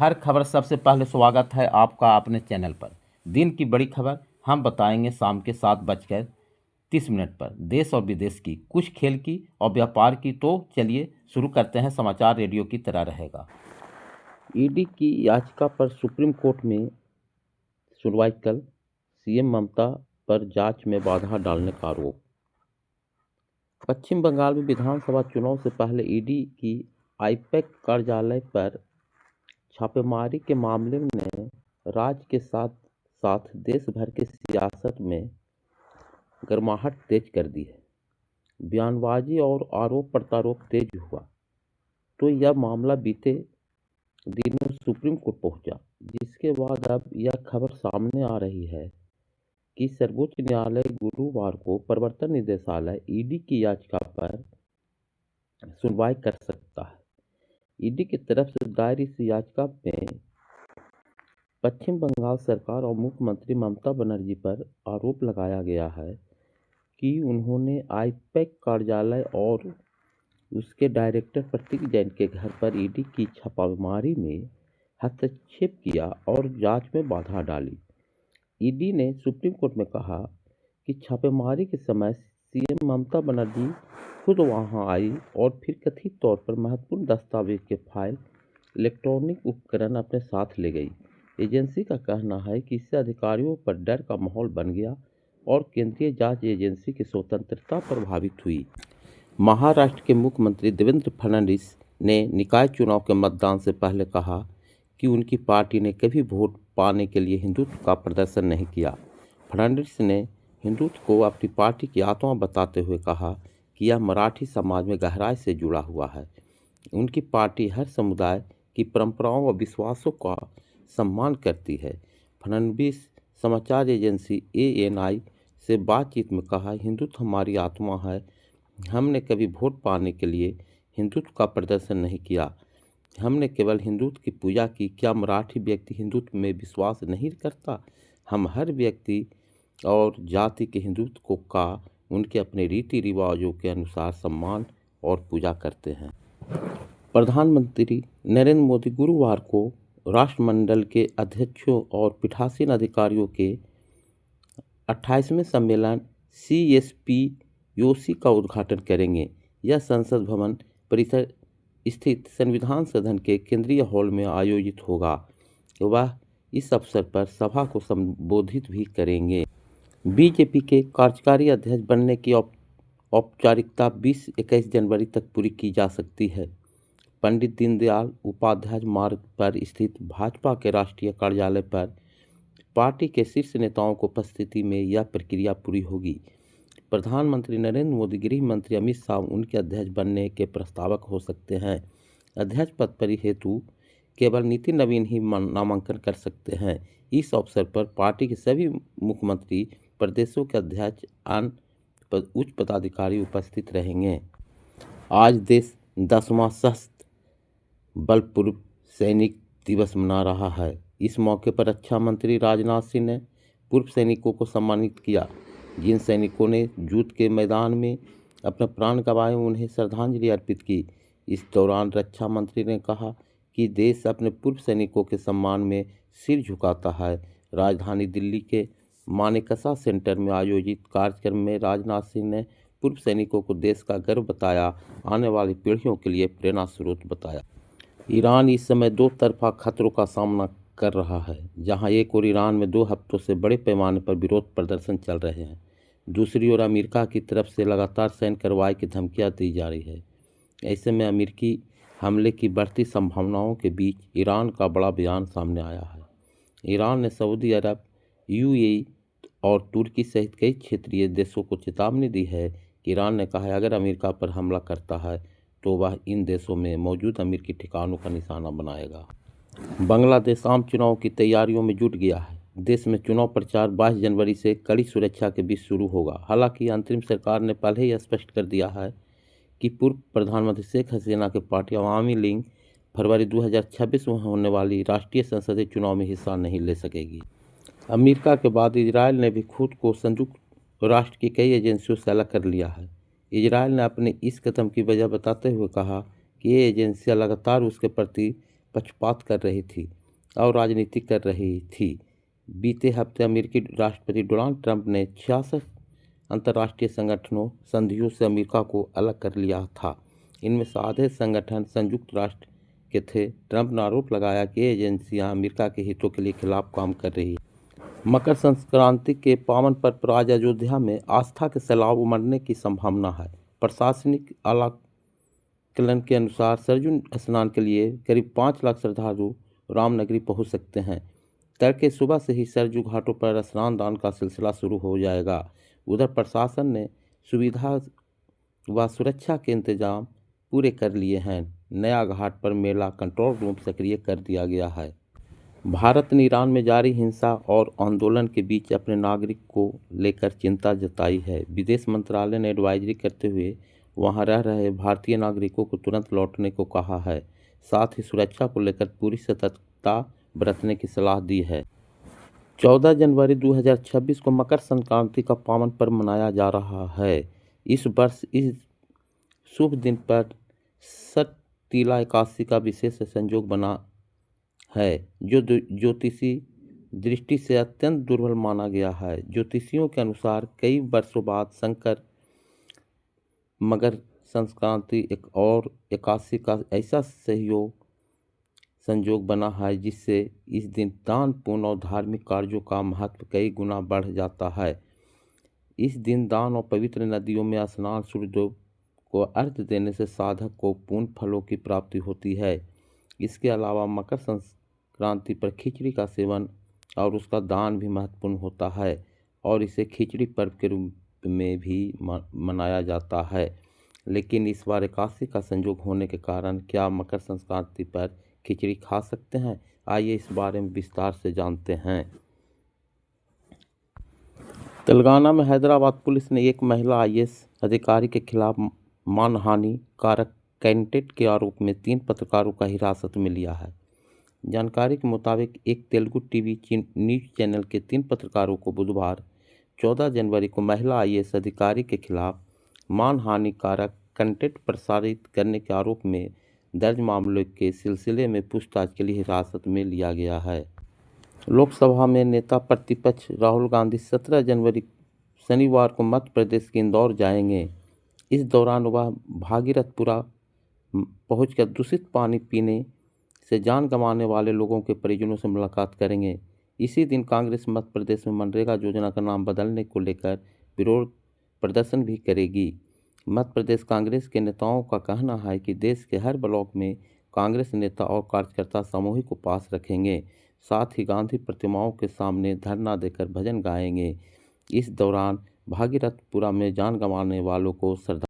हर खबर सबसे पहले स्वागत है आपका अपने चैनल पर। दिन की बड़ी खबर हम बताएंगे शाम के 7:30 पर। देश और विदेश की, कुछ खेल की और व्यापार की। तो चलिए शुरू करते हैं। समाचार रेडियो की तरह रहेगा। ईडी की याचिका पर सुप्रीम कोर्ट में सुनवाई कल। सीएम ममता पर जांच में बाधा डालने का आरोप। पश्चिम बंगाल में विधानसभा चुनाव से पहले ईडी की आईपैक कार्यालय पर छापेमारी के मामले ने राज्य के साथ साथ देश भर की सियासत में गर्माहट तेज कर दी है। बयानबाजी और आरोप प्रत्यारोप तेज हुआ तो यह मामला बीते दिनों सुप्रीम कोर्ट पहुंचा, जिसके बाद अब यह खबर सामने आ रही है कि सर्वोच्च न्यायालय गुरुवार को प्रवर्तन निदेशालय ईडी की याचिका पर सुनवाई कर सकता है। ईडी की तरफ से दायर इस याचिका में पश्चिम बंगाल सरकार और मुख्यमंत्री ममता बनर्जी पर आरोप लगाया गया है कि उन्होंने आईपैक कार्यालय और उसके डायरेक्टर प्रतीक जैन के घर पर ईडी की छापामारी में हस्तक्षेप किया और जांच में बाधा डाली। ईडी ने सुप्रीम कोर्ट में कहा कि छापेमारी के समय सीएम ममता बनर्जी खुद वहां आई और फिर कथित तौर पर महत्वपूर्ण दस्तावेज के फाइल, इलेक्ट्रॉनिक उपकरण अपने साथ ले गई। एजेंसी का कहना है कि इससे अधिकारियों पर डर का माहौल बन गया और केंद्रीय जांच एजेंसी की स्वतंत्रता प्रभावित हुई। महाराष्ट्र के मुख्यमंत्री देवेंद्र फडणवीस ने निकाय चुनाव के मतदान से पहले कहा कि उनकी पार्टी ने कभी वोट पाने के लिए हिंदुत्व का प्रदर्शन नहीं किया। फडणवीस ने हिंदुत्व को अपनी पार्टी की आत्मा बताते हुए कहा कि यह मराठी समाज में गहराई से जुड़ा हुआ है। उनकी पार्टी हर समुदाय की परंपराओं व विश्वासों का सम्मान करती है। फडणवीस समाचार एजेंसी एएनआई से बातचीत में कहा, हिंदुत्व हमारी आत्मा है। हमने कभी वोट पाने के लिए हिंदुत्व का प्रदर्शन नहीं किया। हमने केवल हिंदुत्व की पूजा की। क्या मराठी व्यक्ति हिंदुत्व में विश्वास नहीं करता? हम हर व्यक्ति और जाति के हिंदुत्व का उनके अपने रीति रिवाजों के अनुसार सम्मान और पूजा करते हैं। प्रधानमंत्री नरेंद्र मोदी गुरुवार को राष्ट्रमंडल के अध्यक्षों और पीठासीन अधिकारियों के 28वें सम्मेलन CSPOC का उद्घाटन करेंगे। यह संसद भवन परिसर स्थित संविधान सदन के केंद्रीय हॉल में आयोजित होगा। वह इस अवसर पर सभा को संबोधित भी करेंगे। बीजेपी के कार्यकारी अध्यक्ष बनने की औपचारिकता 20-21 जनवरी तक पूरी की जा सकती है। पंडित दीनदयाल उपाध्याय मार्ग पर स्थित भाजपा के राष्ट्रीय कार्यालय पर पार्टी के शीर्ष नेताओं की उपस्थिति में यह प्रक्रिया पूरी होगी। प्रधानमंत्री नरेंद्र मोदी, गृह मंत्री अमित शाह उनके अध्यक्ष बनने के प्रस्तावक हो सकते हैं। अध्यक्ष पद पर हेतु केवल नितिन नवीन ही नामांकन कर सकते हैं। इस अवसर पर पार्टी के सभी मुख्यमंत्री, प्रदेशों के अध्यक्ष, अन्य उच्च पदाधिकारी उपस्थित रहेंगे। आज देश 10वां सशस्त्र बल पूर्व सैनिक दिवस मना रहा है। इस मौके पर रक्षा मंत्री राजनाथ सिंह ने पूर्व सैनिकों को सम्मानित किया। जिन सैनिकों ने युद्ध के मैदान में अपने प्राण गंवाए, उन्हें श्रद्धांजलि अर्पित की। इस दौरान रक्षा मंत्री ने कहा कि देश अपने पूर्व सैनिकों के सम्मान में सिर झुकाता है। राजधानी दिल्ली के मानेकशा सेंटर में आयोजित कार्यक्रम में राजनाथ सिंह ने पूर्व सैनिकों को देश का गर्व बताया, आने वाली पीढ़ियों के लिए प्रेरणा स्रोत बताया। ईरान इस समय दो तरफा खतरों का सामना कर रहा है। जहां एक ओर ईरान में 2 हफ्तों से बड़े पैमाने पर विरोध प्रदर्शन चल रहे हैं, दूसरी ओर अमेरिका की तरफ से लगातार सैन्य कार्रवाई की धमकियां दी जा रही है। ऐसे में अमेरिकी हमले की बढ़ती संभावनाओं के बीच ईरान का बड़ा बयान सामने आया है। ईरान ने सऊदी अरब, UAE और तुर्की सहित कई क्षेत्रीय देशों को चेतावनी दी है कि ईरान ने कहा है अगर अमेरिका पर हमला करता है तो वह इन देशों में मौजूद अमेरिकी ठिकानों का निशाना बनाएगा। बांग्लादेश आम चुनाव की तैयारियों में जुट गया है। देश में चुनाव प्रचार 22 जनवरी से कड़ी सुरक्षा के बीच शुरू होगा। हालांकि अंतरिम सरकार ने पहले ही स्पष्ट कर दिया है कि पूर्व प्रधानमंत्री शेख हसीना की पार्टी अवामी लीग फरवरी 2026 में होने वाली राष्ट्रीय संसदीय चुनाव में हिस्सा नहीं ले सकेगी। अमेरिका के बाद इजरायल ने भी खुद को संयुक्त राष्ट्र की कई एजेंसियों से अलग कर लिया है। इजरायल ने अपने इस कदम की वजह बताते हुए कहा कि ये एजेंसियां लगातार उसके प्रति पक्षपात कर रही थी और राजनीति कर रही थी। बीते हफ्ते अमेरिकी राष्ट्रपति डोनाल्ड ट्रंप ने 66 अंतर्राष्ट्रीय संधियों से अमेरिका को अलग कर लिया था। इनमें से आधे संगठन संयुक्त राष्ट्र के थे। ट्रंप ने आरोप लगाया कि ये एजेंसियां अमेरिका के हितों के लिए खिलाफ काम कर रही हैं। मकर संक्रांति के पावन पर्व पर आज अयोध्या में आस्था के सैलाब उमड़ने की संभावना है। प्रशासनिक आकलन के अनुसार सरयू स्नान के लिए करीब 5 लाख श्रद्धालु रामनगरी पहुंच सकते हैं। तड़के सुबह से ही सरयू घाटों पर स्नान दान का सिलसिला शुरू हो जाएगा। उधर प्रशासन ने सुविधा व सुरक्षा के इंतजाम पूरे कर लिए हैं। नया घाट पर मेला कंट्रोल रूम सक्रिय कर दिया गया है। भारत ने ईरान में जारी हिंसा और आंदोलन के बीच अपने नागरिक को लेकर चिंता जताई है। विदेश मंत्रालय ने एडवाइजरी करते हुए वहां रह रहे भारतीय नागरिकों को तुरंत लौटने को कहा है। साथ ही सुरक्षा को लेकर पूरी सतर्कता बरतने की सलाह दी है। 14 जनवरी 2026 को मकर संक्रांति का पावन पर्व मनाया जा रहा है। इस वर्ष इस शुभ दिन पर सततिला एकादशी का विशेष संयोग बना है, जो ज्योतिषी दृष्टि से अत्यंत दुर्बल माना गया है। ज्योतिषियों के अनुसार कई वर्षों बाद शंकर मकर संक्रांति एक और एकादशी का ऐसा संयोग बना है जिससे इस दिन दान पुण्य और धार्मिक कार्यों का महत्व कई गुना बढ़ जाता है। इस दिन दान और पवित्र नदियों में स्नान, सूर्यदेव को अर्घ्य देने से साधक को पुण्य फलों की प्राप्ति होती है। इसके अलावा मकर संक्रांति पर खिचड़ी का सेवन और उसका दान भी महत्वपूर्ण होता है और इसे खिचड़ी पर्व के रूप में भी मनाया जाता है। लेकिन इस बार एकादशी का संयोग होने के कारण क्या मकर संक्रांति पर खिचड़ी खा सकते हैं? आइए इस बारे में विस्तार से जानते हैं। तेलंगाना में हैदराबाद पुलिस ने एक महिला IAS अधिकारी के खिलाफ मानहानि कारक कंटेंट के आरोप में 3 पत्रकारों का हिरासत में लिया है। जानकारी के मुताबिक एक तेलुगु टीवी न्यूज चैनल के 3 पत्रकारों को बुधवार 14 जनवरी को महिला IAS अधिकारी के खिलाफ मानहानि कारक कंटेंट प्रसारित करने के आरोप में दर्ज मामलों के सिलसिले में पूछताछ के लिए हिरासत में लिया गया है। लोकसभा में नेता प्रतिपक्ष राहुल गांधी 17 जनवरी शनिवार को मध्य प्रदेश के इंदौर जाएंगे। इस दौरान वह भागीरथपुरा पहुंचकर दूषित पानी पीने से जान गंवाने वाले लोगों के परिजनों से मुलाकात करेंगे। इसी दिन कांग्रेस मध्य प्रदेश में मनरेगा योजना का नाम बदलने को लेकर विरोध प्रदर्शन भी करेगी। मध्य प्रदेश कांग्रेस के नेताओं का कहना है कि देश के हर ब्लॉक में कांग्रेस नेता और कार्यकर्ता सामूहिक उपवास रखेंगे। साथ ही गांधी प्रतिमाओं के सामने धरना देकर भजन गाएंगे। इस दौरान भागीरथपुरा में जान गंवाने वालों को श्रद्धा